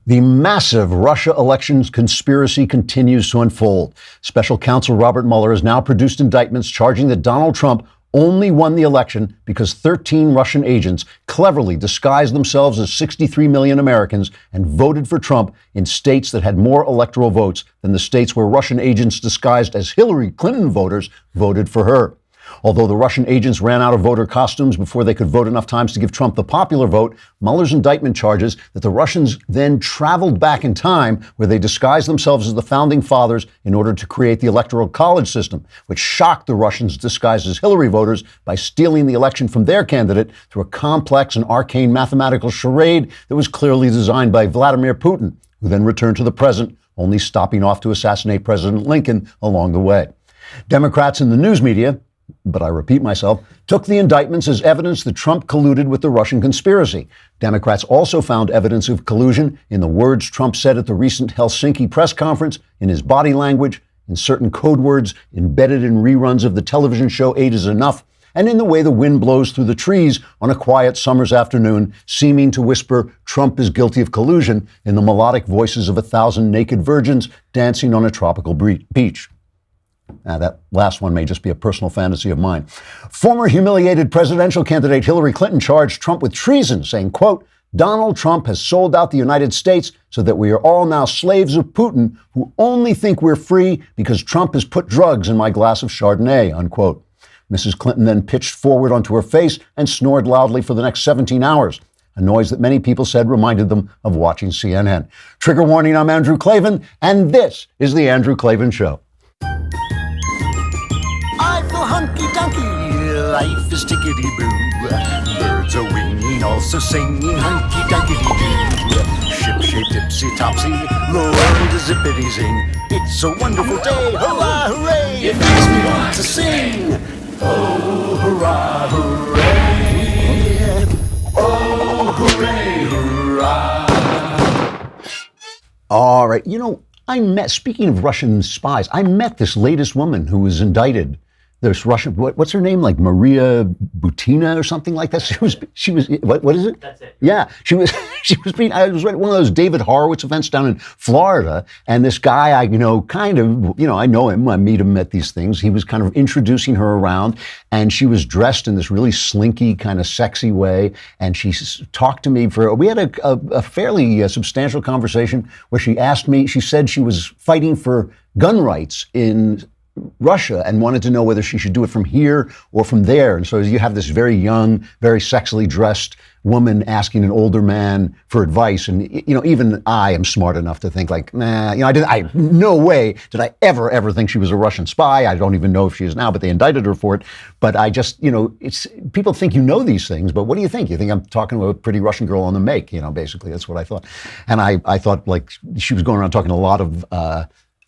The massive Russia elections conspiracy continues to unfold. Special counsel Robert Mueller has now produced indictments charging that Donald Trump only won the election because 13 Russian agents cleverly disguised themselves as 63 million Americans and voted for Trump in states that had more electoral votes than the states where Russian agents disguised as Hillary Clinton voters voted for her. Although the Russian agents ran out of voter costumes before they could vote enough times to give Trump the popular vote, Mueller's indictment charges that the Russians then traveled back in time where they disguised themselves as the founding fathers in order to create the electoral college system, which shocked the Russians disguised as Hillary voters by stealing the election from their candidate through a complex and arcane mathematical charade that was clearly designed by Vladimir Putin, who then returned to the present, only stopping off to assassinate President Lincoln along the way. Democrats in the news media, but I repeat myself, took the indictments as evidence that Trump colluded with the Russian conspiracy. Democrats also found evidence of collusion in the words Trump said at the recent Helsinki press conference, in his body language, in certain code words embedded in reruns of the television show 8 is Enough, and in the way the wind blows through the trees on a quiet summer's afternoon, seeming to whisper Trump is guilty of collusion in the melodic voices of 1,000 naked virgins dancing on a tropical beach. That last one may just be a personal fantasy of mine. Former humiliated presidential candidate Hillary Clinton charged Trump with treason, saying, quote, Donald Trump has sold out the United States so that we are all now slaves of Putin who only think we're free because Trump has put drugs in my glass of Chardonnay, unquote. Mrs. Clinton then pitched forward onto her face and snored loudly for the next 17 hours, a noise that many people said reminded them of watching CNN. Trigger warning, I'm Andrew Klavan, and this is The Andrew Klavan Show. Hunky-dunky, life is tickety-boo. Birds are winging, also singing hunky-dunky-doo. Ship-shaped, tipsy-topsy, the world is zippity-zing. It's a wonderful day, hurrah, hooray! It makes me want to sing. Oh, hurrah, hooray! Oh, hooray, hurrah! All right, speaking of Russian spies, I met this latest woman who was indicted. There's Russian, what's her name? Like Maria Butina or something like that. She was, what is it? That's it. Yeah. I was at one of those David Horowitz events down in Florida. And this guy, I know him. I meet him at these things. He was kind of introducing her around, and she was dressed in this really slinky, kind of sexy way. And she talked to me we had a fairly substantial conversation where she said she was fighting for gun rights in Russia and wanted to know whether she should do it from here or from there. And so you have this very young, very sexily dressed woman asking an older man for advice. And, even I am smart enough to think like, no way did I ever think she was a Russian spy. I don't even know if she is now, but they indicted her for it. But I just, people think these things, but what do you think? You think I'm talking to a pretty Russian girl on the make, basically that's what I thought. And I thought like she was going around talking to a lot of,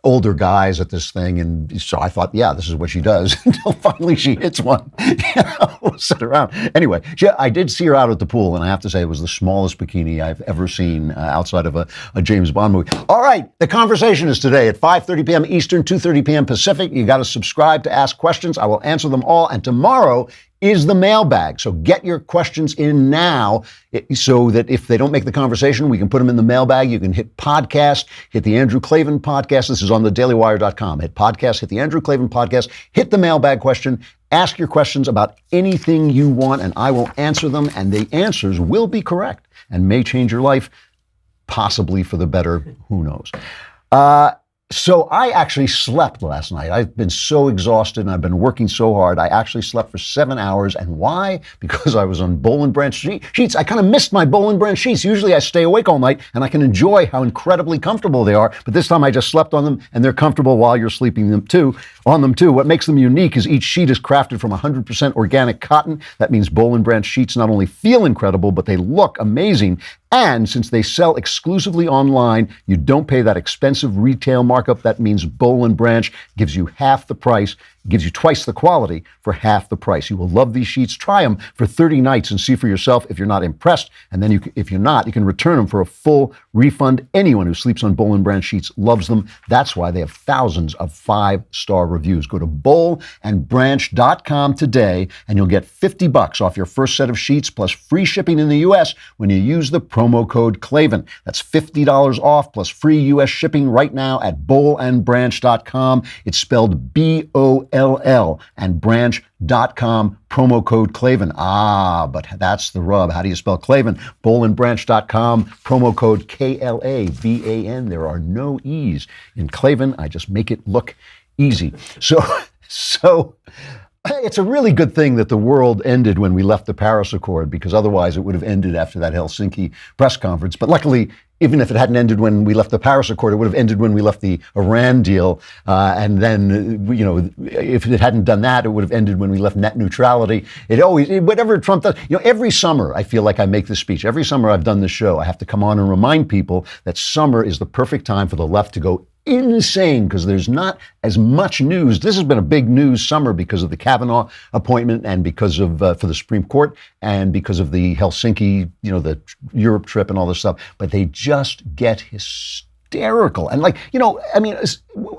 older guys at this thing, and so I thought, yeah, this is what she does until finally she hits one. Sit around. Anyway, I did see her out at the pool, and I have to say it was the smallest bikini I've ever seen outside of a James Bond movie. All right, the conversation is today at 5:30 p.m. Eastern, 2:30 p.m. Pacific. You got to subscribe to ask questions. I will answer them all, and tomorrow is the mailbag. So get your questions in now so that if they don't make the conversation, we can put them in the mailbag. You can hit podcast, hit the Andrew Klavan podcast. This is on thedailywire.com. Hit podcast, hit the Andrew Klavan podcast, hit the mailbag question, ask your questions about anything you want, and I will answer them. And the answers will be correct and may change your life, possibly for the better. Who knows? So I actually slept last night. I've been so exhausted and I've been working so hard. I actually slept for 7 hours. And why? Because I was on Boll and Branch sheets. I kind of missed my Boll and Branch sheets. Usually I stay awake all night and I can enjoy how incredibly comfortable they are. But this time I just slept on them and they're comfortable while you're sleeping on them too. What makes them unique is each sheet is crafted from 100% organic cotton. That means Boll and Branch sheets not only feel incredible, but they look amazing. And since they sell exclusively online, you don't pay that expensive retail markup. That means Boll and Branch gives you half the price It gives you twice the quality for half the price. You will love these sheets. Try them for 30 nights and see for yourself if you're not impressed. And then if you're not, you can return them for a full refund. Anyone who sleeps on Boll & Branch sheets loves them. That's why they have thousands of 5-star reviews. Go to bollandbranch.com today and you'll get $50 off your first set of sheets plus free shipping in the U.S. when you use the promo code Klavan. That's $50 off plus free U.S. shipping right now at bollandbranch.com. It's spelled B-O-L-L and branch.com, promo code Klavan. But that's the rub. How do you spell Klavan? Bollandbranch.com, promo code K-L-A-V-A-N. There are no E's in Klavan. I just make it look easy. So it's a really good thing that the world ended when we left the Paris Accord, because otherwise it would have ended after that Helsinki press conference. But luckily, even if it hadn't ended when we left the Paris Accord, it would have ended when we left the Iran deal. And then, if it hadn't done that, it would have ended when we left net neutrality. Whatever Trump does, every summer, I feel like I make this speech. Every summer I've done this show, I have to come on and remind people that summer is the perfect time for the left to go insane because there's not as much news. This has been a big news summer because of the Kavanaugh appointment and because of for the Supreme Court and because of the Helsinki, the Europe trip and all this stuff. But they just get hysterical. And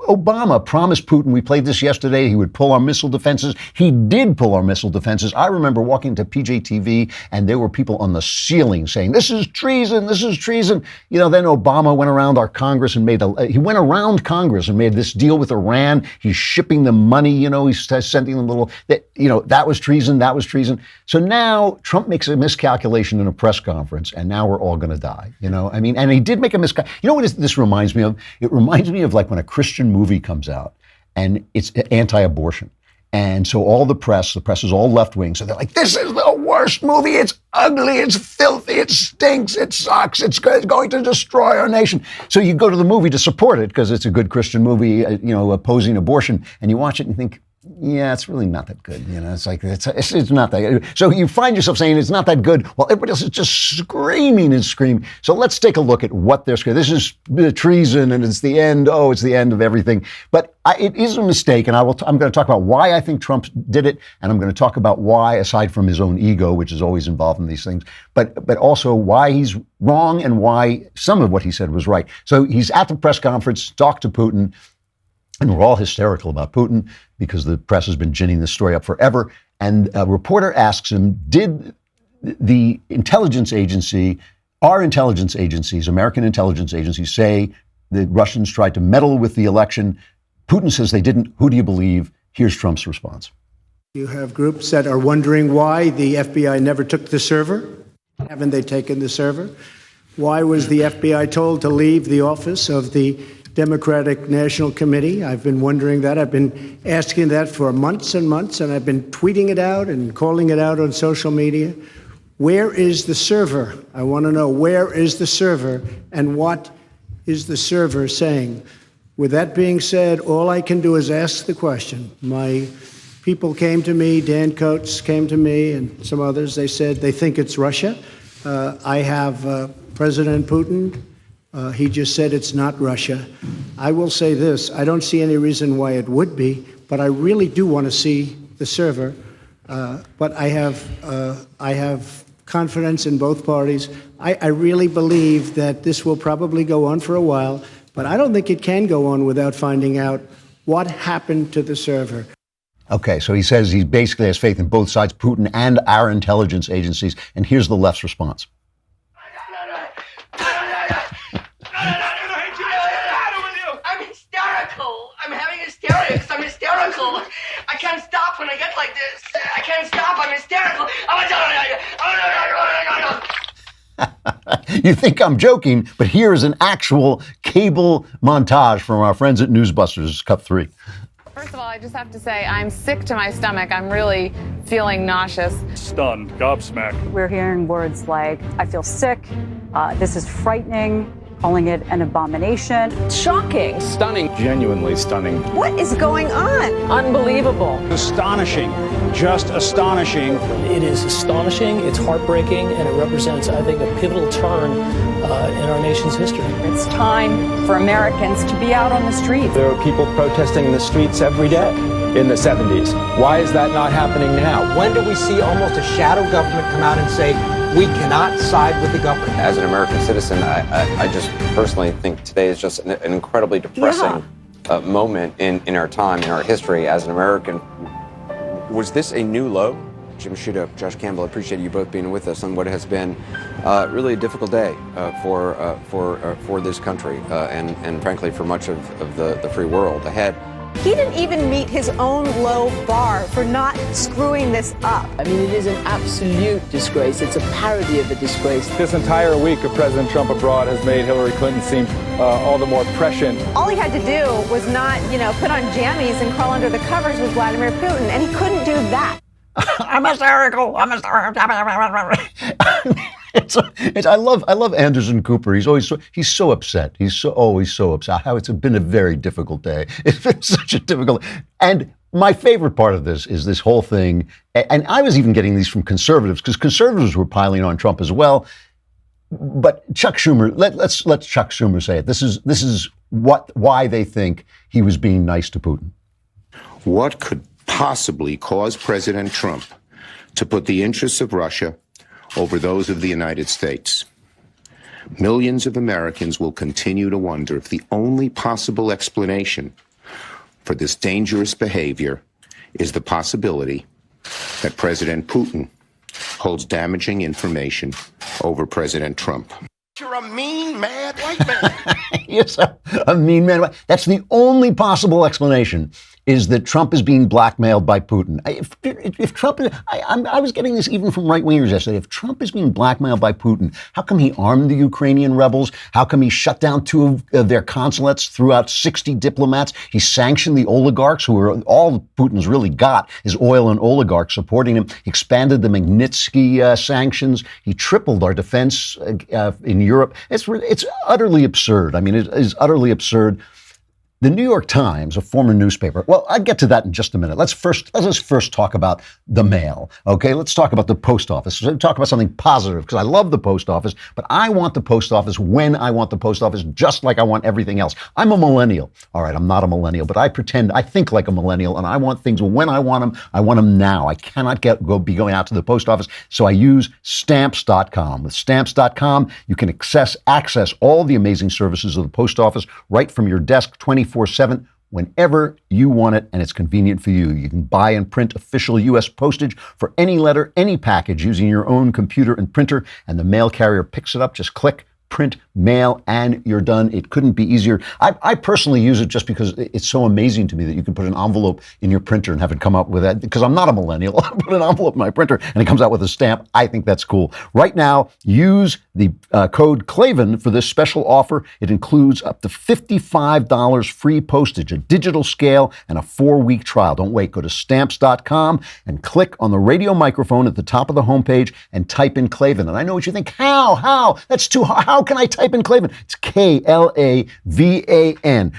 Obama promised Putin, we played this yesterday, he would pull our missile defenses. He did pull our missile defenses. I remember walking to PJTV and there were people on the ceiling saying, this is treason, this is treason. Then Obama went around our Congress and made this deal with Iran. He's shipping them money, he's sending them that was treason, that was treason. So now Trump makes a miscalculation in a press conference and now we're all going to die, and he did make a miscalculation. You know what this reminds me of? It reminds me of like when a Christian movie comes out and it's anti-abortion. And so all the press is all left-wing. So they're like, this is the worst movie. It's ugly. It's filthy. It stinks. It sucks. It's going to destroy our nation. So you go to the movie to support it because it's a good Christian movie, opposing abortion. And you watch it and you think, yeah, it's really not that good. It's like, it's not that good. So you find yourself saying it's not that good while everybody else is just screaming and screaming. So let's take a look at what they're screaming. This is treason and it's the end. Oh, it's the end of everything. But it is a mistake. And I'm going to talk about why I think Trump did it. And I'm going to talk about why, aside from his own ego, which is always involved in these things, but also why he's wrong and why some of what he said was right. So he's at the press conference, talked to Putin. And we're all hysterical about Putin because the press has been ginning this story up forever. And a reporter asks him, did the intelligence agency, our intelligence agencies, American intelligence agencies, say the Russians tried to meddle with the election? Putin says they didn't. Who do you believe? Here's Trump's response. You have groups that are wondering why the FBI never took the server. Haven't they taken the server? Why was the FBI told to leave the office of the Democratic National Committee? I've been wondering that. I've been asking that for months and months, and I've been tweeting it out and calling it out on social media. Where is the server? I want to know, where is the server and what is the server saying? With that being said, all I can do is ask the question. My people came to me, Dan Coates came to me and some others. They said they think it's Russia. I have President Putin. He just said it's not Russia. I will say this, I don't see any reason why it would be, but I really do want to see the server. But I have confidence in both parties. I really believe that this will probably go on for a while, but I don't think it can go on without finding out what happened to the server. Okay, so he says he basically has faith in both sides, Putin and our intelligence agencies. And here's the left's response. I'm hysterical. I can't stop when I get like this. I can't stop. I'm hysterical. You think I'm joking, but here's an actual cable montage from our friends at Newsbusters, Cut 3. First of all, I just have to say I'm sick to my stomach. I'm really feeling nauseous. Stunned, gobsmacked. We're hearing words like, I feel sick, this is frightening, calling it an abomination. Shocking. Stunning. Genuinely stunning. What is going on? Unbelievable. Astonishing. Just astonishing. It is astonishing, it's heartbreaking, and it represents, I think, a pivotal turn in our nation's history. It's time for Americans to be out on the streets. There are people protesting in the streets every day. in the 70s. Why is that not happening now? When do we see almost a shadow government come out and say, we cannot side with the government? As an American citizen, I just personally think today is just an incredibly depressing moment in our time, in our history as an American. Was this a new low? Jim Sciutto, Josh Campbell, I appreciate you both being with us on what has been really a difficult day for this country and frankly for much of the free world ahead. He didn't even meet his own low bar for not screwing this up. I mean, it is an absolute disgrace. It's a parody of a disgrace. This entire week of President Trump abroad has made Hillary Clinton seem all the more prescient. All he had to do was not, put on jammies and crawl under the covers with Vladimir Putin, and he couldn't do that. I'm hysterical. I love Anderson Cooper. He's so upset. He's always so upset. How it's been a very difficult day. It's been such a difficult. And my favorite part of this is this whole thing. And I was even getting these from conservatives because conservatives were piling on Trump as well. But Chuck Schumer, let's let Chuck Schumer say it. This is why they think he was being nice to Putin. What could possibly cause President Trump to put the interests of Russia over those of the United States? Millions of Americans will continue to wonder if the only possible explanation for this dangerous behavior is the possibility that President Putin holds damaging information over President Trump. You're a mean, mad white man. Yes, a mean man. That's the only possible explanation, is that Trump is being blackmailed by Putin. If Trump, I was getting this even from right-wingers yesterday. If Trump is being blackmailed by Putin, how come he armed the Ukrainian rebels? How come he shut down 2 of their consulates, threw out 60 diplomats? He sanctioned the oligarchs, who are all Putin's really got is oil and oligarchs supporting him. He expanded the Magnitsky sanctions. He tripled our defense in Europe. It's utterly absurd. I mean, it is utterly absurd. The New York Times, a former newspaper. Well, I'll get to that in just a minute. Let's first talk about the mail. Okay, let's talk about the post office. Let's talk about something positive, because I love the post office, but I want the post office when I want the post office, just like I want everything else. I'm a millennial. All right, I'm not a millennial, but I think like a millennial, and I want things when I want them. I want them now. I cannot be going out to the post office, so I use Stamps.com. With Stamps.com, you can access all the amazing services of the post office right from your desk 24/7 whenever you want it, and it's convenient for you. You can buy and print official U.S. postage for any letter, any package using your own computer and printer, and the mail carrier picks it up. Just click, print, mail, and you're done. It couldn't be easier. I personally use it just because it's so amazing to me that you can put an envelope in your printer and have it come up with that. Because I'm not a millennial. I put an envelope in my printer and it comes out with a stamp. I think that's cool. Right now, use the code Klavan for this special offer. It includes up to $55 free postage, a digital scale, and a 4-week trial. Don't wait. Go to Stamps.com and click on the radio microphone at the top of the homepage and type in Klavan. And I know what you think. How? That's too hard. How can I type in Klavan? It's Klavan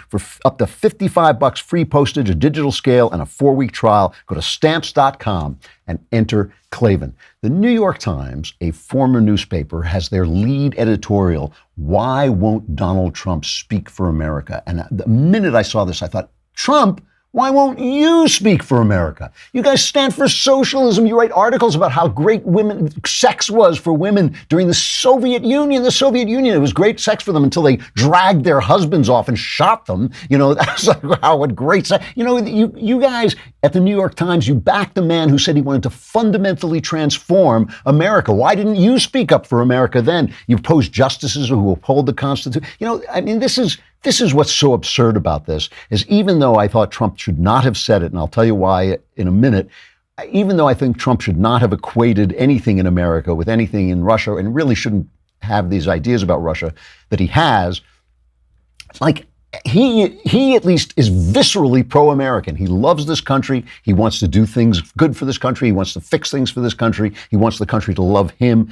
for up to $55 free postage, a digital scale, and a 4-week trial. Go to Stamps.com and enter Klavan. The New York Times, a former newspaper, has their lead editorial, "Why Won't Donald Trump Speak for America?" And the minute I saw this, I thought, Trump, why won't you speak for America? You guys stand for socialism. You write articles about how great sex was for women during the Soviet Union. It was great sex for them until they dragged their husbands off and shot them. That's like, wow, what great sex. You guys at the New York Times, you backed a man who said he wanted to fundamentally transform America. Why didn't you speak up for America then? You opposed justices who uphold the Constitution. This is what's so absurd about this, is even though I thought Trump should not have said it, and I'll tell you why in a minute, even though I think Trump should not have equated anything in America with anything in Russia, and really shouldn't have these ideas about Russia that he has, like, he at least is viscerally pro-American. He loves this country. He wants to do things good for this country. He wants to fix things for this country. He wants the country to love him.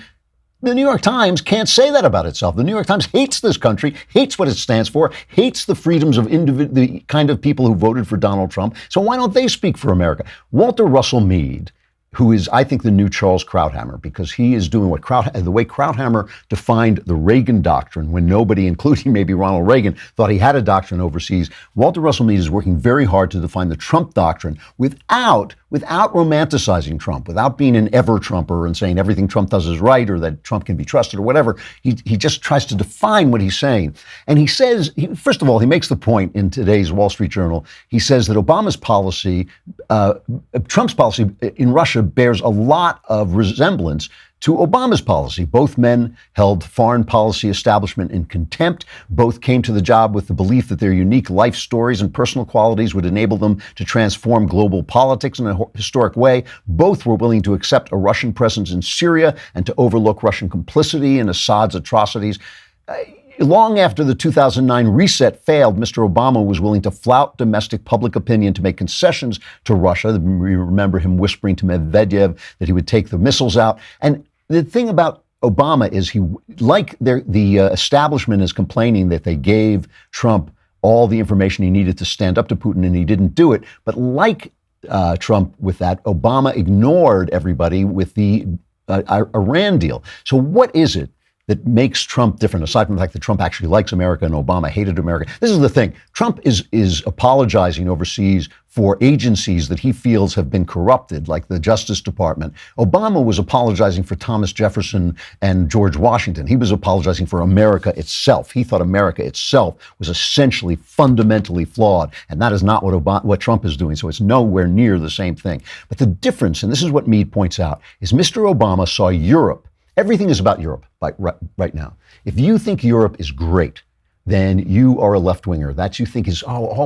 The New York Times can't say that about itself. The New York Times hates this country, hates what it stands for, hates the freedoms of the kind of people who voted for Donald Trump. So why don't they speak for America? Walter Russell Mead who is, I think, the new Charles Krauthammer, because he is doing what the way Krauthammer defined the Reagan doctrine when nobody, including maybe Ronald Reagan, thought he had a doctrine overseas. Walter Russell Mead is working very hard to define the Trump doctrine without romanticizing Trump, without being an ever-Trumper and saying everything Trump does is right or that Trump can be trusted or whatever. He just tries to define what he's saying. And he says, first of all, he makes the point in today's Wall Street Journal. He says that Obama's policy, Trump's policy in Russia bears a lot of resemblance to Obama's policy. Both men held foreign policy establishment in contempt. Both came to the job with the belief that their unique life stories and personal qualities would enable them to transform global politics in a historic way. Both were willing to accept a Russian presence in Syria and to overlook Russian complicity in Assad's atrocities. Long after the 2009 reset failed, Mr. Obama was willing to flout domestic public opinion to make concessions to Russia. We remember him whispering to Medvedev that he would take the missiles out. And the thing about Obama is the establishment is complaining that they gave Trump all the information he needed to stand up to Putin, and he didn't do it. But like Trump with that, Obama ignored everybody with the Iran deal. So what is it that makes Trump different, aside from the fact that Trump actually likes America and Obama hated America? This is the thing. Trump is apologizing overseas for agencies that he feels have been corrupted, like the Justice Department. Obama was apologizing for Thomas Jefferson and George Washington. He was apologizing for America itself. He thought America itself was essentially fundamentally flawed, and that is not what Trump is doing. So it's nowhere near the same thing. But the difference, and this is what Mead points out, is Mr. Obama saw Europe. Everything is about Europe right now. If you think Europe is great, then you are a left-winger. That you think is,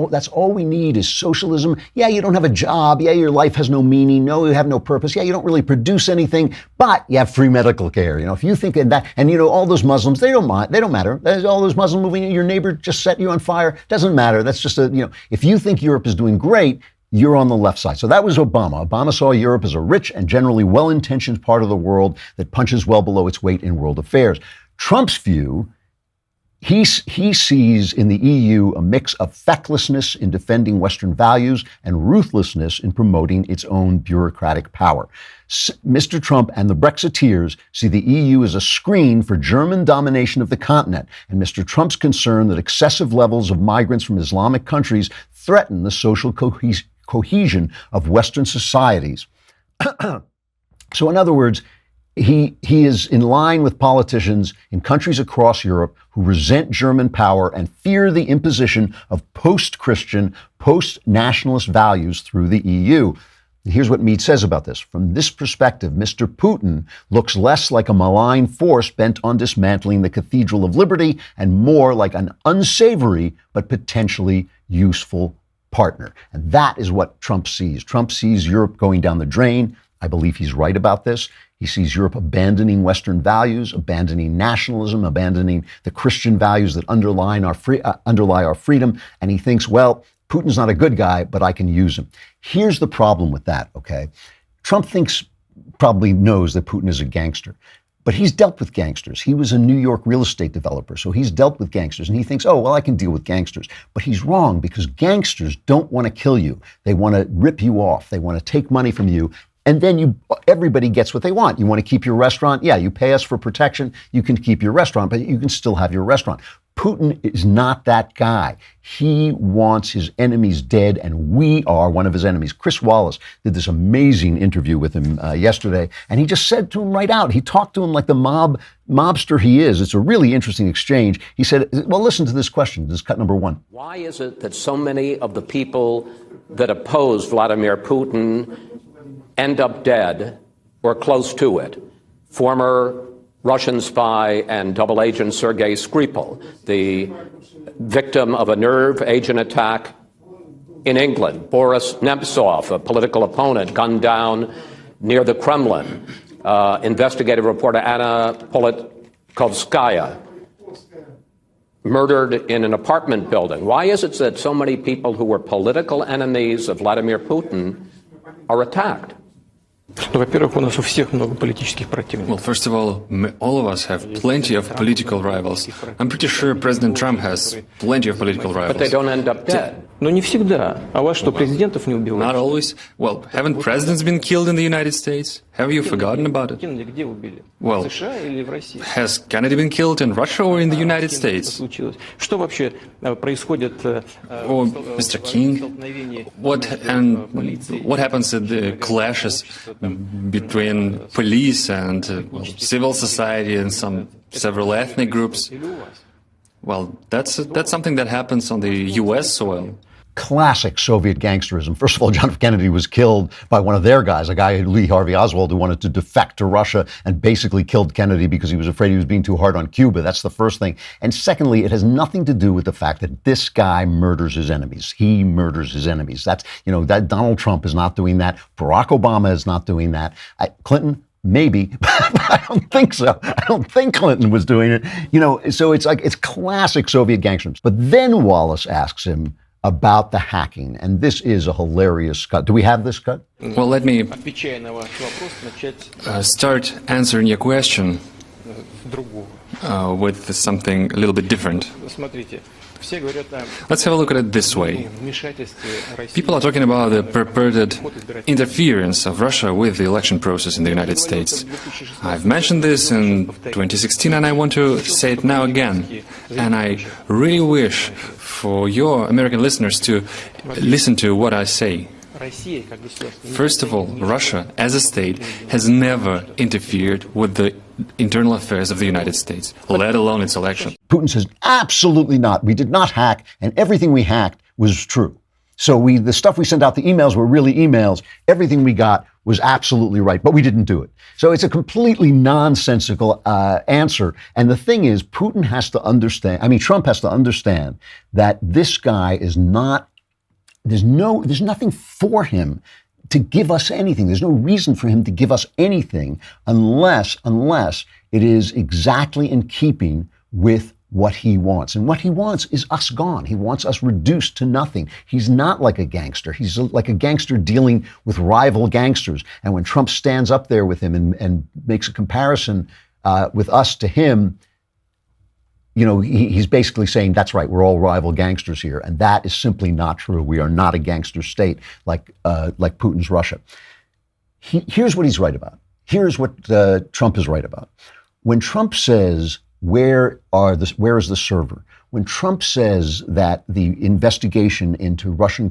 that's all we need is socialism. Yeah, you don't have a job. Yeah, your life has no meaning. No, you have no purpose. Yeah, you don't really produce anything, but you have free medical care. If you think that, and all those Muslims, they don't matter. There's all those Muslims moving in, your neighbor just set you on fire. Doesn't matter. That's just if you think Europe is doing great, you're on the left side. So that was Obama. Obama saw Europe as a rich and generally well-intentioned part of the world that punches well below its weight in world affairs. Trump's view, he sees in the EU a mix of fecklessness in defending Western values and ruthlessness in promoting its own bureaucratic power. Mr. Trump and the Brexiteers see the EU as a screen for German domination of the continent, and Mr. Trump's concern that excessive levels of migrants from Islamic countries threaten the social cohesion of Western societies. So in other words, he is in line with politicians in countries across Europe who resent German power and fear the imposition of post-Christian, post-nationalist values through the EU. Here's what Mead says about this. From this perspective, Mr. Putin looks less like a malign force bent on dismantling the Cathedral of Liberty and more like an unsavory but potentially useful partner. And that is what Trump sees. Trump sees Europe going down the drain. I believe he's right about this. He sees Europe abandoning Western values, abandoning nationalism, abandoning the Christian values that underlie our freedom. And he thinks, well, Putin's not a good guy, but I can use him. Here's the problem with that, okay? Trump probably knows that Putin is a gangster, but he's dealt with gangsters. He was a New York real estate developer, so he's dealt with gangsters. And he thinks, oh, well, I can deal with gangsters. But he's wrong, because gangsters don't want to kill you. They want to rip you off. They want to take money from you. And then everybody gets what they want. You want to keep your restaurant? Yeah, you pay us for protection. You can keep your restaurant, but you can still have your restaurant. Putin is not that guy. He wants his enemies dead, and we are one of his enemies. Chris Wallace did this amazing interview with him yesterday, and he just said to him right out, he talked to him like the mobster he is. It's a really interesting exchange. He said, well, listen to this question. This is cut number 1. Why is it that so many of the people that oppose Vladimir Putin end up dead or close to it? Former Russian spy and double agent Sergei Skripal, the victim of a nerve agent attack in England. Boris Nemtsov, a political opponent, gunned down near the Kremlin. Investigative reporter Anna Politkovskaya, murdered in an apartment building. Why is it that so many people who were political enemies of Vladimir Putin are attacked? Well, first of all of us have plenty of political rivals. I'm pretty sure President Trump has plenty of political rivals. But they don't end up dead. Но не всегда. А у вас что, президентов не убивают? Not always. Well, haven't presidents been killed in the United States? Have you forgotten about it? Кеннеди где убили? Well, В США или в России? Has Kennedy been killed in Russia or in the United States? Случилось. Что вообще происходит Or Mr. King? What happens at the clashes between police and civil society and several ethnic groups? Well, that's something that happens on the U.S. soil. Classic Soviet gangsterism. First of all, John F. Kennedy was killed by one of their guys, a guy, Lee Harvey Oswald, who wanted to defect to Russia and basically killed Kennedy because he was afraid he was being too hard on Cuba. That's the first thing. And secondly, it has nothing to do with the fact that this guy murders his enemies. He murders his enemies. That's, that Donald Trump is not doing that. Barack Obama is not doing that. Clinton, maybe, but I don't think so. I don't think Clinton was doing it. So it's classic Soviet gangsterism. But then Wallace asks him about the hacking, and this is a hilarious cut. Do we have this cut? Well, let me start answering your question with something a little bit different. Let's have a look at it this way. People are talking about the purported interference of Russia with the election process in the United States. I've mentioned this in 2016 and I want to say it now again. And I really wish for your American listeners to listen to what I say. First of all, Russia, as a state, has never interfered with the internal affairs of the United States, let alone its election. Putin says, absolutely not. We did not hack, and everything we hacked was true. So the stuff we sent out, the emails were really emails. Everything we got was absolutely right, but we didn't do it. So it's a completely nonsensical answer. And the thing is, Putin has to understand, Trump has to understand that this guy is not, there's nothing for him to give us anything. There's no reason for him to give us anything unless it is exactly in keeping with what he wants. And what he wants is us gone. He wants us reduced to nothing. He's not like a gangster. He's like a gangster dealing with rival gangsters. And when Trump stands up there with him and makes a comparison with us to him, he's basically saying, that's right, we're all rival gangsters here. And that is simply not true. We are not a gangster state like Putin's Russia. Here's what he's right about. Here's what Trump is right about. When Trump says, where is the server? When Trump says that the investigation into Russian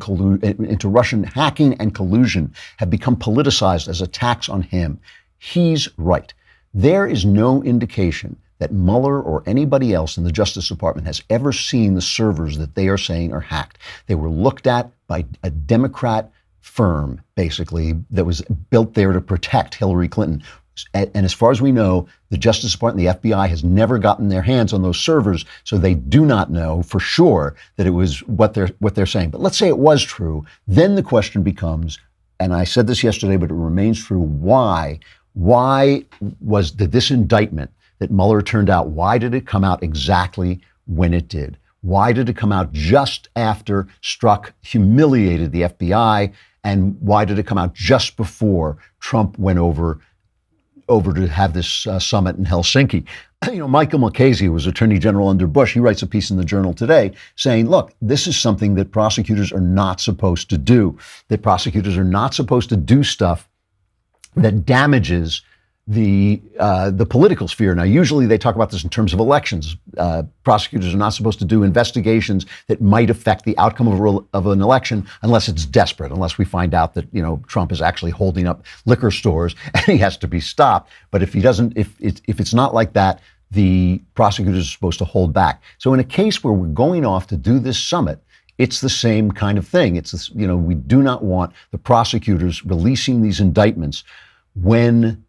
hacking and collusion have become politicized as attacks on him, he's right. There is no indication that Mueller or anybody else in the Justice Department has ever seen the servers that they are saying are hacked. They were looked at by a Democrat firm, basically, that was built there to protect Hillary Clinton. And as far as we know, the Justice Department, the FBI, has never gotten their hands on those servers, so they do not know for sure that it was what they're saying. But let's say it was true. Then the question becomes, and I said this yesterday, but it remains true, why did this indictment that Mueller turned out, why did it come out exactly when it did? Why did it come out just after Strzok humiliated the FBI? And why did it come out just before Trump went over to have this summit in Helsinki? Michael Mukasey, who was Attorney General under Bush, he writes a piece in the Journal today saying, look, this is something that prosecutors are not supposed to do. That prosecutors are not supposed to do stuff that damages the political sphere. Now, usually they talk about this in terms of elections. Prosecutors are not supposed to do investigations that might affect the outcome of an election unless it's desperate, unless we find out that, Trump is actually holding up liquor stores and he has to be stopped. But if it's not like that, the prosecutors are supposed to hold back. So in a case where we're going off to do this summit, it's the same kind of thing. It's this, we do not want the prosecutors releasing these indictments when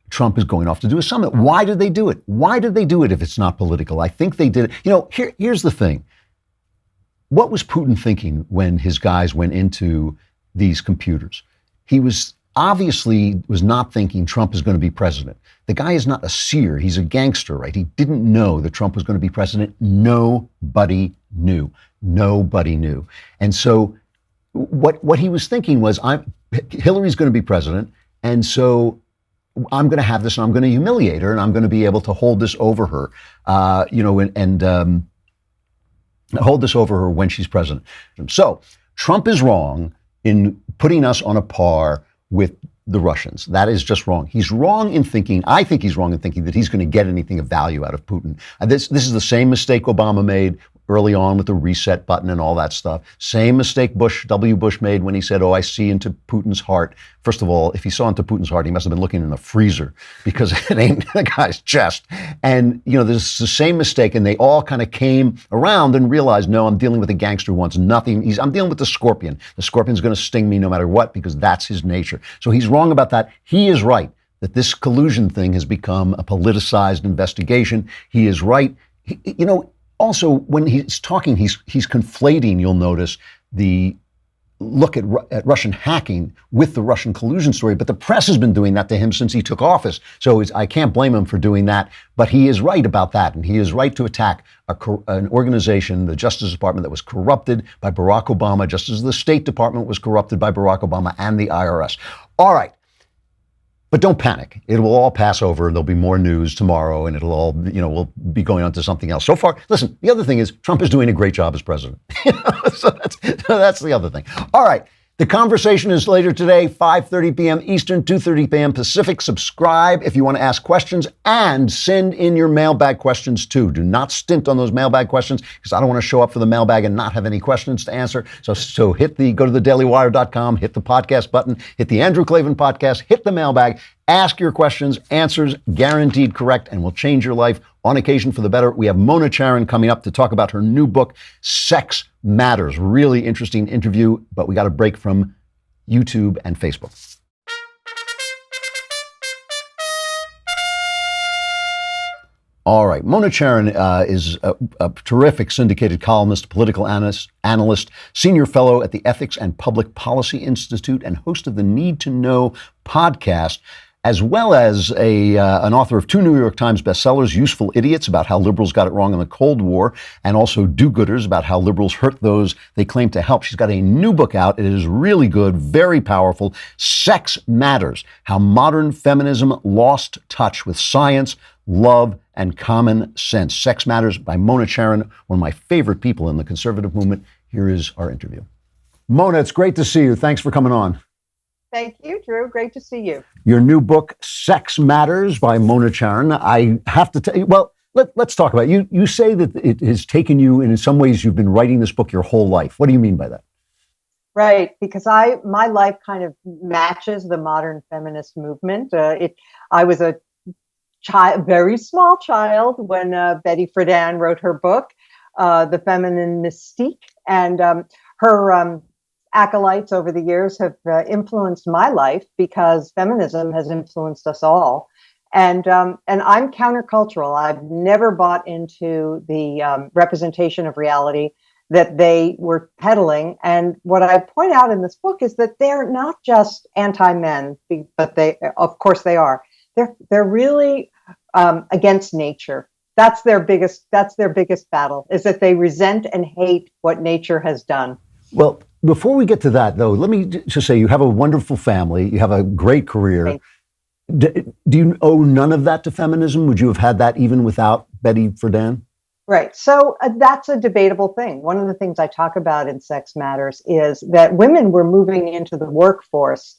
Trump is going off to do a summit. Why did they do it? Why did they do it if it's not political? I think they did it. Here's the thing. What was Putin thinking when his guys went into these computers? He was obviously not thinking Trump is going to be president. The guy is not a seer. He's a gangster, right? He didn't know that Trump was going to be president. Nobody knew. Nobody knew. And so what he was thinking was, Hillary's going to be president, and so I'm going to have this and I'm going to humiliate her and I'm going to be able to hold this over her, hold this over her when she's president. So Trump is wrong in putting us on a par with the Russians. That is just wrong. He's wrong in thinking, I think he's wrong in thinking that he's going to get anything of value out of Putin. This is the same mistake Obama made early on with the reset button and all that stuff. Same mistake W. Bush made when he said, oh, I see into Putin's heart. First of all, if he saw into Putin's heart, he must have been looking in the freezer because it ain't the guy's chest. And, this is the same mistake. And they all kind of came around and realized, no, I'm dealing with a gangster who wants nothing. I'm dealing with the scorpion. The scorpion's going to sting me no matter what because that's his nature. So he's wrong about that. He is right that this collusion thing has become a politicized investigation. He is right. Also, when he's talking, he's conflating, you'll notice, the look at Russian hacking with the Russian collusion story. But the press has been doing that to him since he took office. So I can't blame him for doing that. But he is right about that. And he is right to attack an organization, the Justice Department, that was corrupted by Barack Obama, just as the State Department was corrupted by Barack Obama and the IRS. All right. But don't panic. It will all pass over. There'll be more news tomorrow, and it'll all, we'll be going on to something else. So far, listen, the other thing is Trump is doing a great job as president. So that's the other thing. All right. The conversation is later today, 5:30 p.m. Eastern, 2:30 p.m. Pacific. Subscribe if you want to ask questions and send in your mailbag questions too. Do not stint on those mailbag questions because I don't want to show up for the mailbag and not have any questions to answer. So go to thedailywire.com, hit the podcast button, hit the Andrew Klavan podcast, hit the mailbag, ask your questions, answers guaranteed correct, and will change your life on occasion for the better. We have Mona Charen coming up to talk about her new book, Sex Matters. Really interesting interview, but we got a break from YouTube and Facebook. All right. Mona Charen is a terrific syndicated columnist, political analyst, senior fellow at the Ethics and Public Policy Institute, and host of the Need to Know podcast, as well as an author of 2 New York Times bestsellers, Useful Idiots, about how liberals got it wrong in the Cold War, and also Do-Gooders, about how liberals hurt those they claim to help. She's got a new book out. It is really good, very powerful. Sex Matters, How Modern Feminism Lost Touch with Science, Love, and Common Sense. Sex Matters by Mona Charen, one of my favorite people in the conservative movement. Here is our interview. Mona, it's great to see you. Thanks for coming on. Thank you, Drew. Great to see you. Your new book, Sex Matters by Mona Charen. I have to tell you, well, let's talk about it. You say that it has taken you, and in some ways you've been writing this book your whole life. What do you mean by that? Right, because my life kind of matches the modern feminist movement. I was a very small child when Betty Friedan wrote her book, The Feminine Mystique, and her acolytes over the years have influenced my life because feminism has influenced us all. And I'm countercultural. I've never bought into the representation of reality that they were peddling. And what I point out in this book is that they're not just anti-men, but of course they are. They're really against nature. That's their biggest battle, is that they resent and hate what nature has done. Well, before we get to that, though, let me just say you have a wonderful family. You have a great career. Do you owe none of that to feminism? Would you have had that even without Betty Friedan? Right. So that's a debatable thing. One of the things I talk about in Sex Matters is that women were moving into the workforce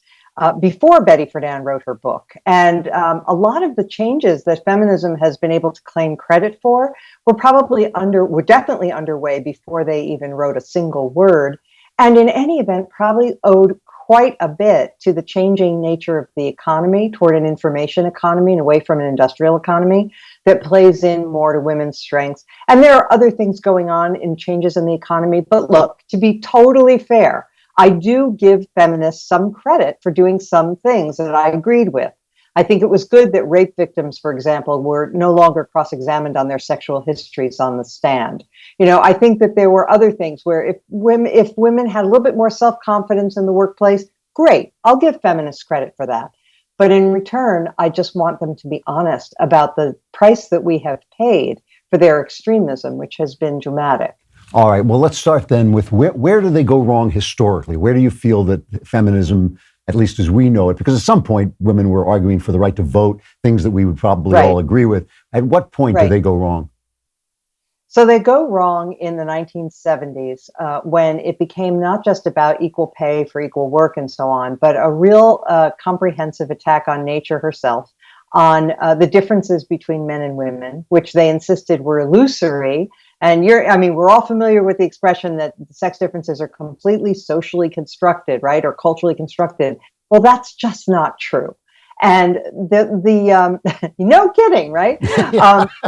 before Betty Friedan wrote her book. And a lot of the changes that feminism has been able to claim credit for were definitely underway before they even wrote a single word. And in any event, probably owed quite a bit to the changing nature of the economy toward an information economy and away from an industrial economy that plays in more to women's strengths. And there are other things going on in changes in the economy. But look, to be totally fair, I do give feminists some credit for doing some things that I agreed with. I think it was good that rape victims, for example, were no longer cross-examined on their sexual histories on the stand. I think that there were other things where if women had a little bit more self-confidence in the workplace, great, I'll give feminists credit for that. But in return, I just want them to be honest about the price that we have paid for their extremism, which has been dramatic. All right, well, let's start then with where do they go wrong historically? Where do you feel that feminism, at least as we know it, because at some point women were arguing for the right to vote, things that we would probably all agree with. At what point do they go wrong? So they go wrong in the 1970s when it became not just about equal pay for equal work and so on, but a real comprehensive attack on nature herself, on the differences between men and women, which they insisted were illusory. And we're all familiar with the expression that sex differences are completely socially constructed, right, or culturally constructed. Well, that's just not true. And the no kidding, right?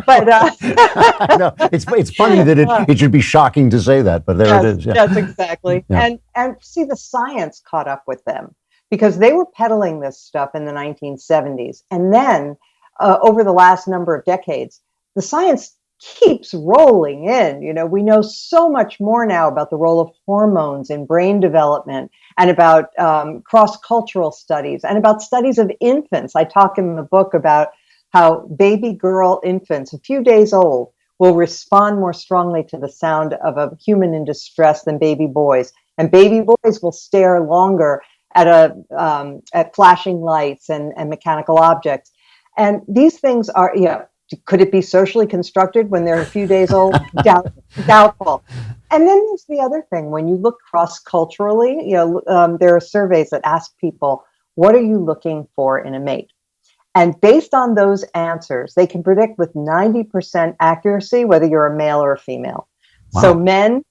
But no, it's funny that it should be shocking to say that, but there it is. Yeah. Yes, exactly. Yeah. And see, the science caught up with them because they were peddling this stuff in the 1970s, and then over the last number of decades, the science keeps rolling in. We know so much more now about the role of hormones in brain development, and about cross-cultural studies, and about studies of infants. I talk in the book about how baby girl infants, a few days old, will respond more strongly to the sound of a human in distress than baby boys. And baby boys will stare longer at flashing lights and mechanical objects. And these things are, could it be socially constructed when they're a few days old? Doubtful. And then there's the other thing. When you look cross-culturally, there are surveys that ask people, what are you looking for in a mate? And based on those answers, they can predict with 90% accuracy whether you're a male or a female. Wow. So men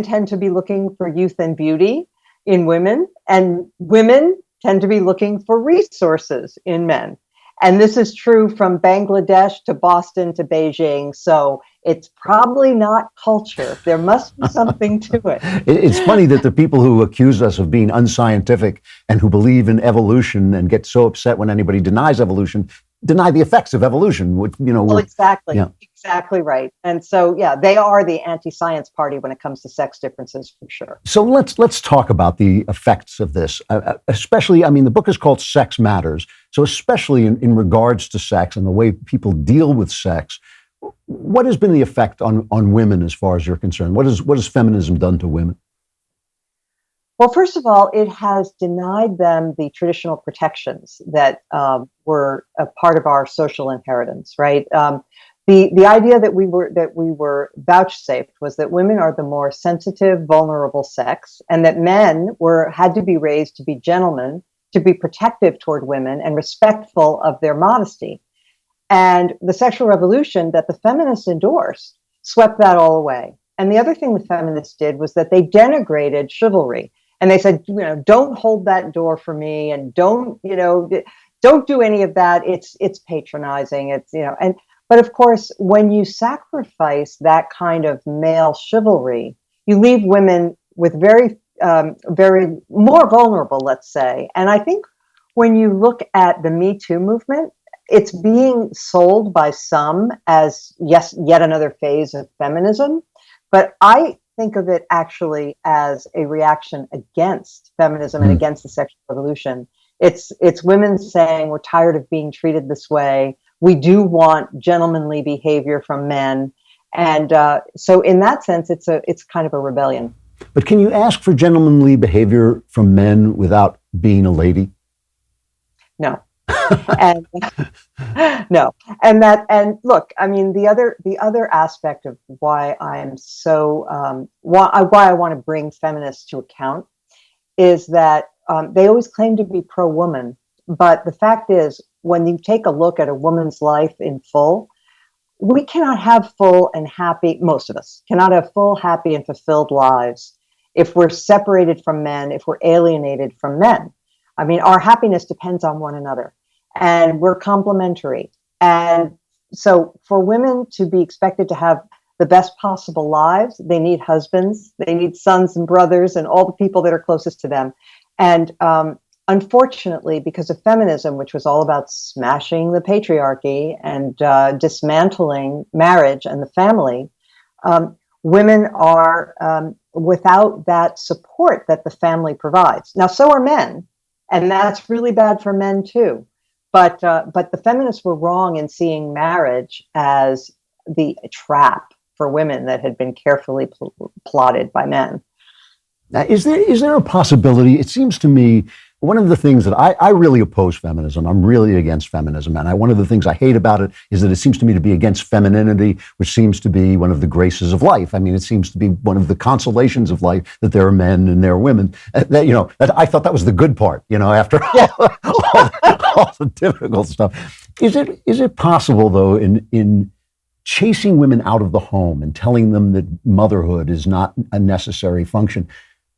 tend to be looking for youth and beauty in women, and women tend to be looking for resources in men. And this is true from Bangladesh to Boston to Beijing. So it's probably not culture. There must be something to it. It's funny that the people who accuse us of being unscientific and who believe in evolution and get so upset when anybody denies evolution, deny the effects of evolution. Which, well, exactly. Yeah. Exactly right. And so, they are the anti-science party when it comes to sex differences, for sure. So let's talk about the effects of this, especially, the book is called Sex Matters. So especially in regards to sex and the way people deal with sex, what has been the effect on women as far as you're concerned? What has feminism done to women? Well, first of all, it has denied them the traditional protections that were a part of our social inheritance, right? The idea that we were vouchsafed was that women are the more sensitive, vulnerable sex, and that men had to be raised to be gentlemen, to be protective toward women and respectful of their modesty. And the sexual revolution that the feminists endorsed swept that all away. And the other thing the feminists did was that they denigrated chivalry. And they said, don't hold that door for me, and don't do any of that. It's patronizing. But of course, when you sacrifice that kind of male chivalry, you leave women with very more vulnerable, let's say. And I think when you look at the Me Too movement, it's being sold by some as, yes, yet another phase of feminism. But I think of it actually as a reaction against feminism and against the sexual revolution. It's women saying, we're tired of being treated this way. We do want gentlemanly behavior from men. And so in that sense, it's kind of a rebellion. But can you ask for gentlemanly behavior from men without being a lady? No. And no. And look, the other aspect of why I'm so why I want to bring feminists to account is that they always claim to be pro-woman, but the fact is, when you take a look at a woman's life in full, we cannot have full and happy, most of us cannot have full, happy, and fulfilled lives if we're separated from men, if we're alienated from men. Our happiness depends on one another, and we're complementary. And so for women to be expected to have the best possible lives, they need husbands, they need sons and brothers and all the people that are closest to them. And unfortunately, because of feminism, which was all about smashing the patriarchy and dismantling marriage and the family, women are without that support that the family provides. Now, so are men, and that's really bad for men too. But the feminists were wrong in seeing marriage as the trap for women that had been carefully plotted by men. Now, is there a possibility? It seems to me one of the things that I really oppose feminism. I'm really against feminism. And one of the things I hate about it is that it seems to me to be against femininity, which seems to be one of the graces of life. I mean, it seems to be one of the consolations of life that there are men and there are women. I thought that was the good part, after all the difficult stuff. Is it possible, though, in chasing women out of the home and telling them that motherhood is not a necessary function,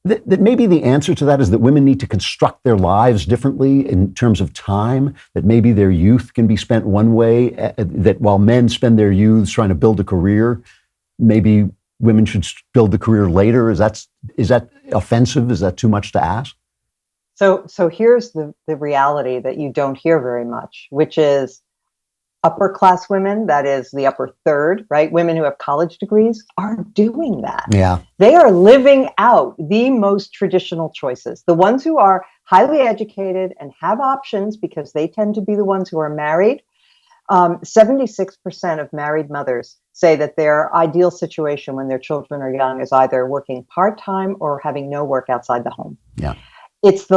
that maybe the answer to that is that women need to construct their lives differently in terms of time, that maybe their youth can be spent one way, that while men spend their youths trying to build a career, maybe women should build the career later? Is that offensive? Is that too much to ask? So here's the reality that you don't hear very much, which is upper class women, that is the upper third, right? Women who have college degrees aren't doing that. Yeah. They are living out the most traditional choices. The ones who are highly educated and have options, because they tend to be the ones who are married. 76% of married mothers say that their ideal situation when their children are young is either working part-time or having no work outside the home. Yeah. It's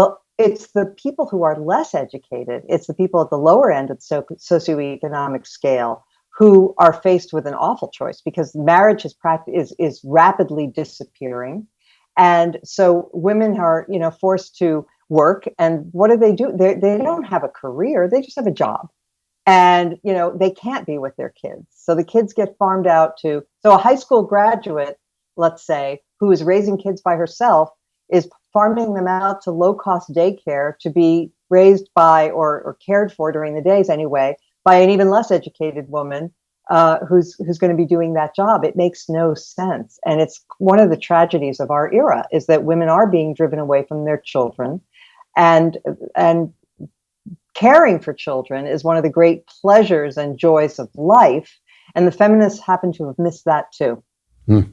the people who are less educated. It's the people at the lower end of the socioeconomic scale who are faced with an awful choice, because marriage is rapidly disappearing. And so women are, forced to work. And what do? They don't have a career. They just have a job. And, they can't be with their kids. So the kids get farmed out so a high school graduate, let's say, who is raising kids by herself, is farming them out to low-cost daycare to be raised by or cared for during the days anyway by an even less educated woman who's going to be doing that job. It makes no sense. And it's one of the tragedies of our era is that women are being driven away from their children, and caring for children is one of the great pleasures and joys of life. And the feminists happen to have missed that too. I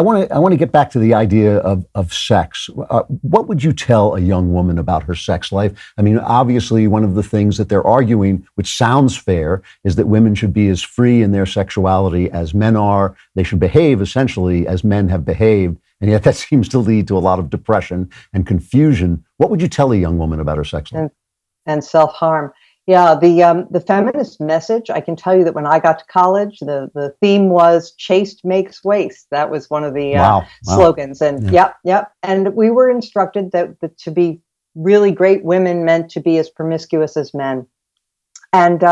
want to get back to the idea of sex. What would you tell a young woman about her sex life? I mean, obviously, one of the things that they're arguing, which sounds fair, is that women should be as free in their sexuality as men are. They should behave essentially as men have behaved. And yet that seems to lead to a lot of depression and confusion. What would you tell a young woman about her sex life? And self-harm. Yeah, the feminist message, I can tell you that when I got to college, the theme was chaste makes waste. That was one of the slogans. And yep. And we were instructed that to be really great women meant to be as promiscuous as men. And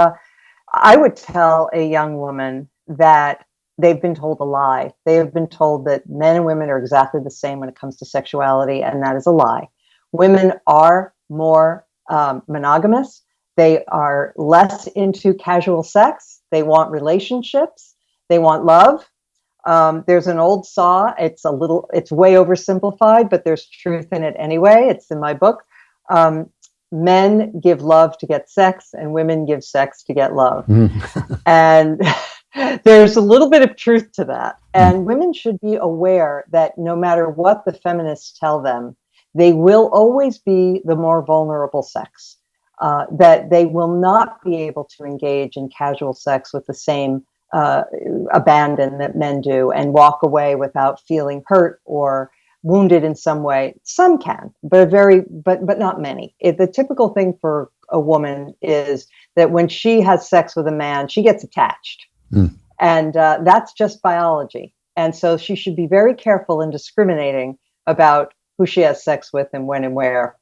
I would tell a young woman that they've been told a lie. They have been told that men and women are exactly the same when it comes to sexuality, and that is a lie. Women are more monogamous. They are less into casual sex. They want relationships. They want love. There's an old saw. It's way oversimplified, but there's truth in it anyway. It's in my book. Men give love to get sex, and women give sex to get love. And there's a little bit of truth to that. And women should be aware that no matter what the feminists tell them, they will always be the more vulnerable sex. That they will not be able to engage in casual sex with the same abandon that men do and walk away without feeling hurt or wounded in some way. Some can, but not many. The typical thing for a woman is that when she has sex with a man, she gets attached. And that's just biology. And so she should be very careful in discriminating about who she has sex with and when and where.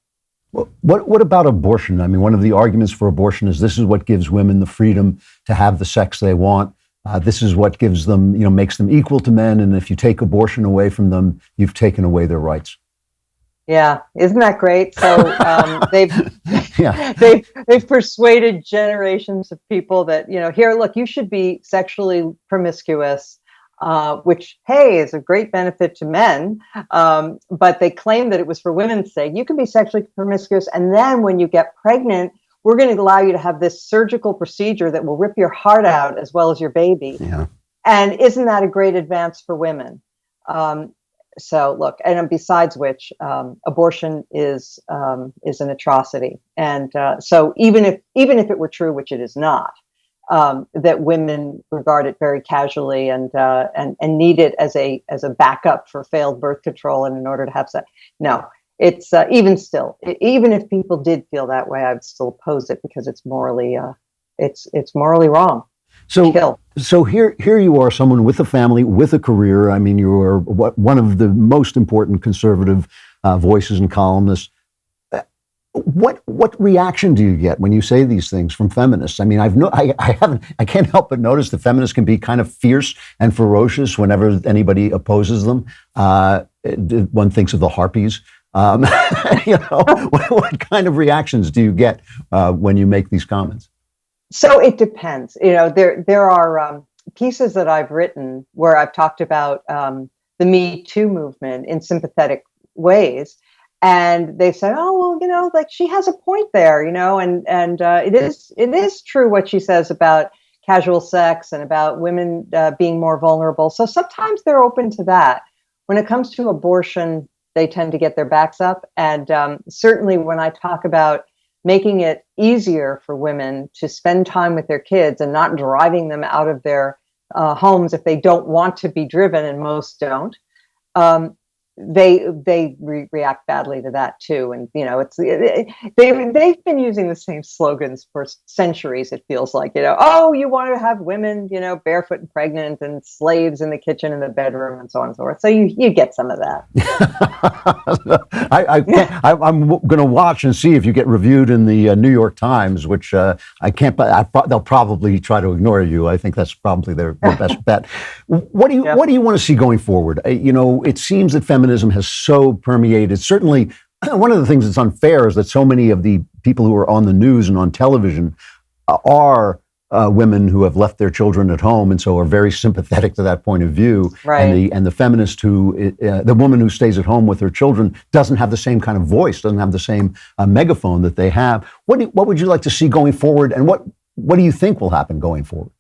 What about abortion? I mean, one of the arguments for abortion is this is what gives women the freedom to have the sex they want. This is what gives them, makes them equal to men. And if you take abortion away from them, you've taken away their rights. Yeah, isn't that great? So they've persuaded generations of people that here, look, you should be sexually promiscuous. Which, hey, is a great benefit to men, but they claim that it was for women's sake. You can be sexually promiscuous, and then when you get pregnant, we're going to allow you to have this surgical procedure that will rip your heart out as well as your baby. Yeah. And isn't that a great advance for women? So look, and besides which, abortion is an atrocity. And so even if it were true, which it is not, that women regard it very casually and need it as a backup for failed birth control and in order to have sex. No, it's even still, even if people did feel that way, I would still oppose it because it's morally, it's morally wrong. So here you are, someone with a family, with a career. I mean, you are one of the most important conservative voices and columnists. What reaction do you get when you say these things from feminists? I mean, I can't help but notice that feminists can be kind of fierce and ferocious whenever anybody opposes them. One thinks of the harpies. What kind of reactions do you get when you make these comments? So it depends. There are pieces that I've written where I've talked about the Me Too movement in sympathetic ways. And they said, oh, well, like she has a point there, and it is true what she says about casual sex and about women being more vulnerable. So sometimes they're open to that. When it comes to abortion, they tend to get their backs up. And certainly when I talk about making it easier for women to spend time with their kids and not driving them out of their homes if they don't want to be driven, and most don't, they react badly to that too. And they've been using the same slogans for centuries. It feels like, oh, you want to have women, barefoot and pregnant and slaves in the kitchen and the bedroom and so on and so forth. So you get some of that. I'm going to watch and see if you get reviewed in the New York Times, which I can't. They'll probably try to ignore you. I think that's probably their best bet. What do you want to see going forward? It seems that feminism has so permeated. Certainly, one of the things that's unfair is that so many of the people who are on the news and on television are women who have left their children at home and so are very sympathetic to that point of view. Right. And the feminist the woman who stays at home with her children doesn't have the same kind of voice, doesn't have the same megaphone that they have. What would you like to see going forward, and what do you think will happen going forward?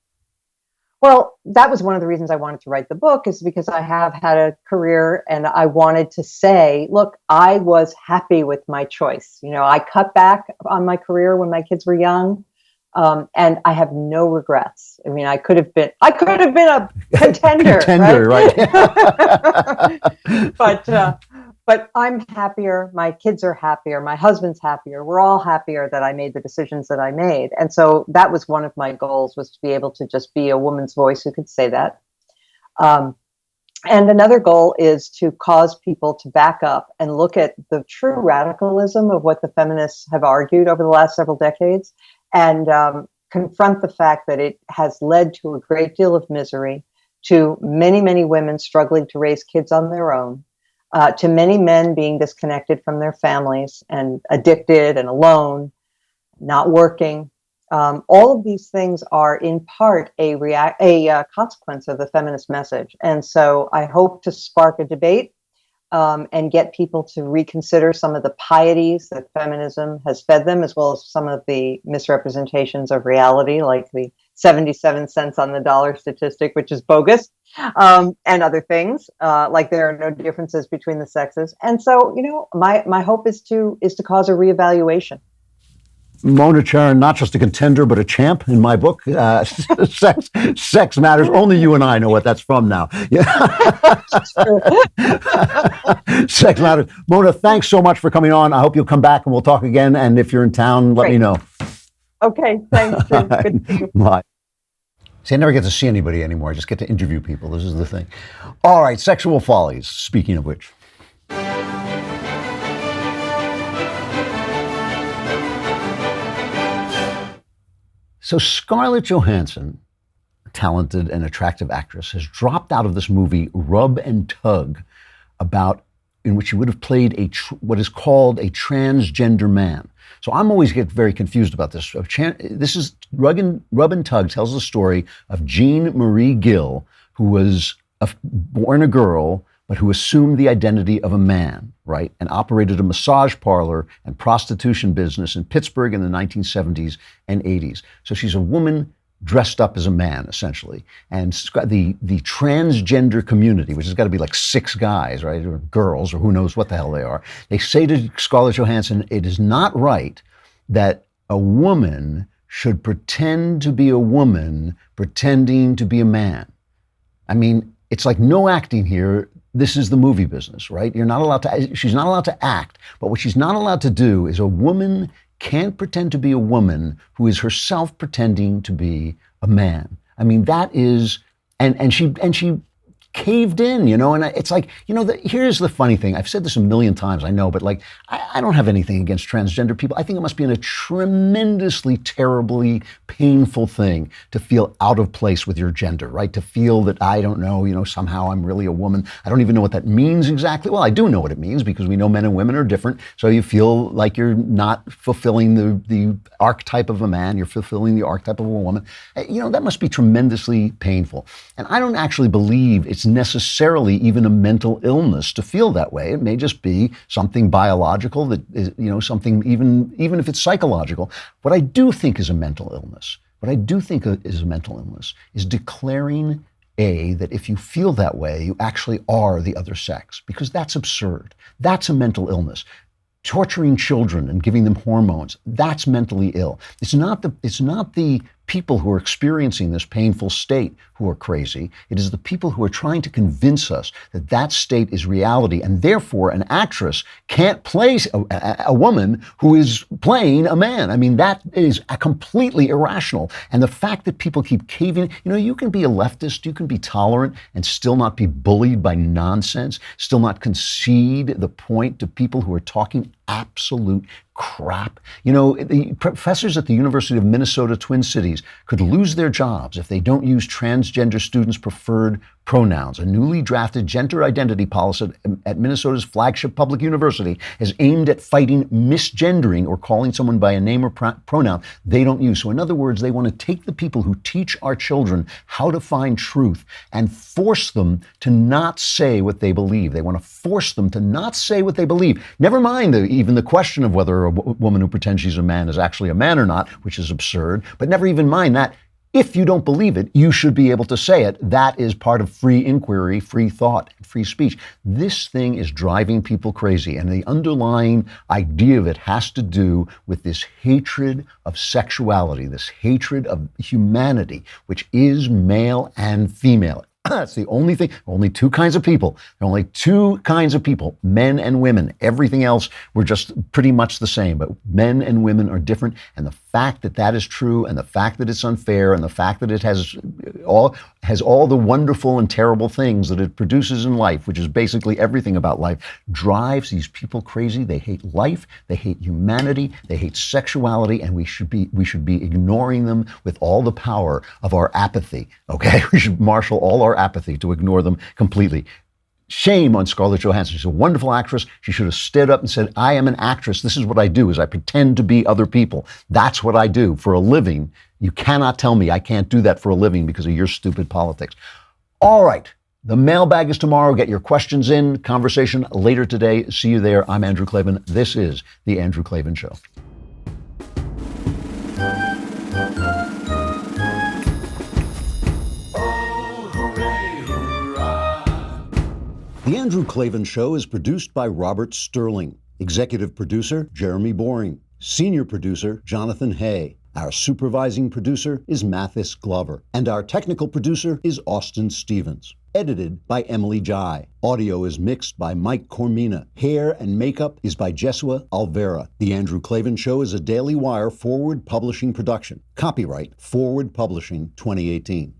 Well, that was one of the reasons I wanted to write the book, is because I have had a career and I wanted to say, look, I was happy with my choice. I cut back on my career when my kids were young, and I have no regrets. I mean, I could have been a contender, right? But I'm happier. My kids are happier. My husband's happier. We're all happier that I made the decisions that I made. And so that was one of my goals, was to be able to just be a woman's voice who could say that. And another goal is to cause people to back up and look at the true radicalism of what the feminists have argued over the last several decades, and confront the fact that it has led to a great deal of misery, to many, many women struggling to raise kids on their own, to many men being disconnected from their families and addicted and alone, not working. All of these things are in part a consequence of the feminist message. And so I hope to spark a debate and get people to reconsider some of the pieties that feminism has fed them, as well as some of the misrepresentations of reality, like the 77 cents on the dollar statistic, which is bogus, and other things, like there are no differences between the sexes. And so, my hope is to cause a reevaluation. Mona Charen, not just a contender, but a champ in my book, Sex Matters. Only you and I know what that's from now. Sex Matters. Mona, thanks so much for coming on. I hope you'll come back and we'll talk again. And if you're in town, let me know. Okay, thanks. Good to see you. Bye. See, I never get to see anybody anymore. I just get to interview people. This is the thing. All right, sexual follies, speaking of which. So Scarlett Johansson, a talented and attractive actress, has dropped out of this movie, Rub and Tug, in which she would have played what is called a transgender man. So I'm always get very confused about this. This is Rub and Tug tells the story of Jean Marie Gill, who was born a girl, but who assumed the identity of a man, right? And operated a massage parlor and prostitution business in Pittsburgh in the 1970s and 80s. So she's a woman dressed up as a man, essentially. And the transgender community, which has got to be like 6 guys, right? Or girls, or who knows what the hell they are. They say to Scarlett Johansson, it is not right that a woman should pretend to be a woman pretending to be a man. I mean, it's like no acting here. this is the movie business, right? She's not allowed to act, but what she's not allowed to do is a woman can't pretend to be a woman who is herself pretending to be a man. I mean, that is, and she caved in, and it's like, here's the funny thing. I've said this a million times, I know, but like, I don't have anything against transgender people. I think it must be a tremendously, terribly painful thing to feel out of place with your gender, right? To feel that, I don't know, somehow I'm really a woman. I don't even know what that means exactly. Well, I do know what it means because we know men and women are different. So you feel like you're not fulfilling the archetype of a man, you're fulfilling the archetype of a woman. That must be tremendously painful. And I don't actually believe it's necessarily even a mental illness to feel that way. It may just be something biological that is, something even if it's psychological. What I do think is a mental illness, is declaring that if you feel that way, you actually are the other sex, because that's absurd. That's a mental illness. Torturing children and giving them hormones, that's mentally ill. It's not the people who are experiencing this painful state who are crazy. It is the people who are trying to convince us that that state is reality, and therefore an actress can't play a woman who is playing a man. I mean, that is completely irrational. And the fact that people keep caving, you can be a leftist, you can be tolerant and still not be bullied by nonsense, still not concede the point to people who are talking absolute crap. The professors at the University of Minnesota Twin Cities could lose their jobs if they don't use transgender students' preferred pronouns. A newly drafted gender identity policy at Minnesota's flagship public university is aimed at fighting misgendering or calling someone by a name or pronoun they don't use. So in other words, they want to take the people who teach our children how to find truth and force them to not say what they believe. They want to force them to not say what they believe. Never mind even the question of whether a woman who pretends she's a man is actually a man or not, which is absurd, but never even mind that. If you don't believe it, you should be able to say it. That is part of free inquiry, free thought, free speech. This thing is driving people crazy. And the underlying idea of it has to do with this hatred of sexuality, this hatred of humanity, which is male and female. That's the only thing. Only two kinds of people. There are only two kinds of people, men and women. Everything else, we're just pretty much the same. But men and women are different. And the fact that that is true, and the fact that it's unfair, and the fact that it has all the wonderful and terrible things that it produces in life, which is basically everything about life, drives these people crazy. They hate life. They hate humanity. They hate sexuality. And we should be ignoring them with all the power of our apathy. Okay, we should marshal all our apathy to ignore them completely. Shame on Scarlett Johansson. She's a wonderful actress. She should have stood up and said, I am an actress. This is what I do, is I pretend to be other people. That's what I do for a living. You cannot tell me I can't do that for a living because of your stupid politics. All right. The mailbag is tomorrow. Get your questions in. Conversation later today. See you there. I'm Andrew Klavan. This is The Andrew Klavan Show. The Andrew Klavan Show is produced by Robert Sterling. Executive producer, Jeremy Boring. Senior producer, Jonathan Hay. Our supervising producer is Mathis Glover. And our technical producer is Austin Stevens. Edited by Emily Jai. Audio is mixed by Mike Cormina. Hair and makeup is by Jesua Alvera. The Andrew Klavan Show is a Daily Wire Forward Publishing production. Copyright Forward Publishing 2018.